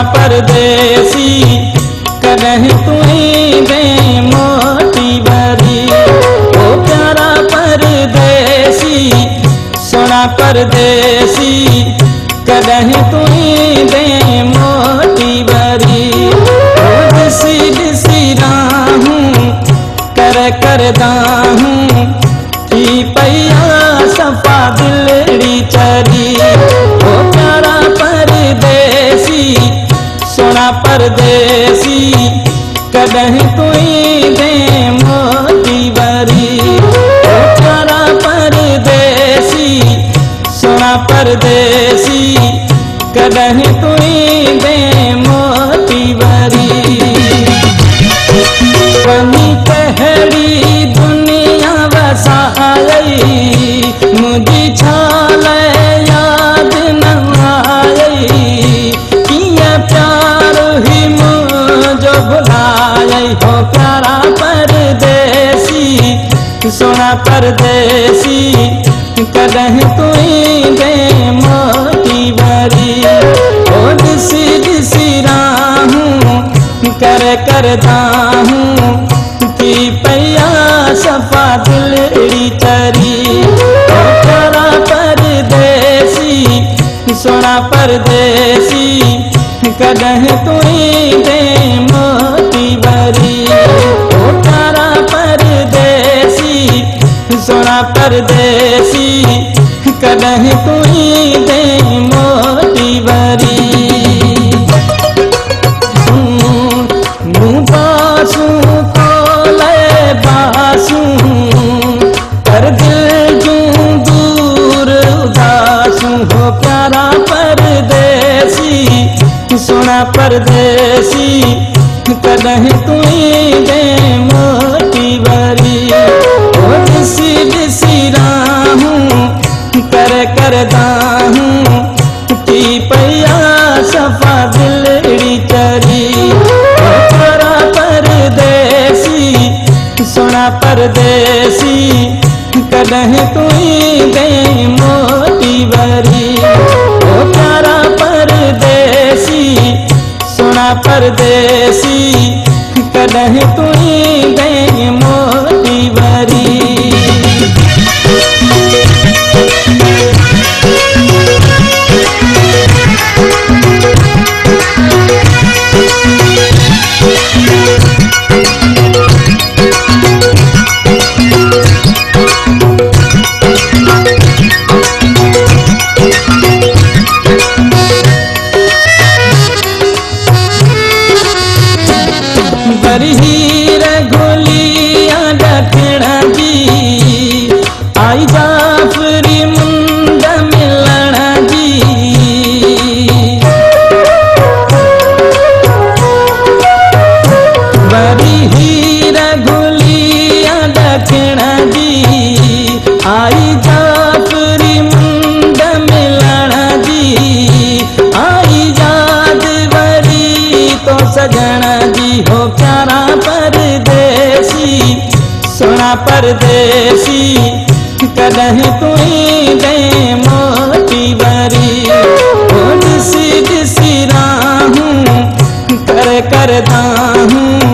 परदेसी कदह तुई दे मोटी बरी। ओ प्यारा परदेसी सोना परदेसी कदह तुई दे मोटी बरी। ओ दिसी दिसी राहूं कर दाहूं की पैया सफा दिलड़ी चरी। ओ प्यारा परदेसी सोना परदेसी कदह तुई दे मोती बरी। ओ प्यारा परदेसी सोना परदेसी कदह तुई दे मोती बरी। बनी पहड़ी दुनिया वसाई मुझी छाल याद न आई। किया प्यार ही मुझो भुलाई हो प्यारा परदेसी सोना परदेसी कदह तुई दे मोती बरी। ओ दिसी दिसी राहूं कर दाहूं की पैया सफा दिलड़ी चरी। ओ प्यारा परदेसी सोना परदेसी कदह तुई दे मोती बरी। ओ प्यारा परदेसी सोना परदेसी कदह तुई दे मोती बरी। बासू तो ले बासू कर दिल जूं दूर उदासू हो प्यारा परदेसी सोना परदेसी कदह तुई दे मोती बरी। ओ दिसी दिसी राहूं कर दाहूं की पैया सफा दिलड़ी चरी। सोना परदेसी कदह तुई दे मोती बरी। ओ प्यारा परदेसी सोना परदेसी कदह तुई दे मोती बरी। बरहीर घोलिया दखना जी आई जाफरी मुंड मिलना जी। बरहीर घोलिया दखना जी आई जाफरी मुंड मिलना जी। आई याद बरी तो सजना जी हो प्यारा परदेसी सोना परदेसी कदह तुई दे मोती बरी। ओ दिसी दिसी राहूं कर दाहूं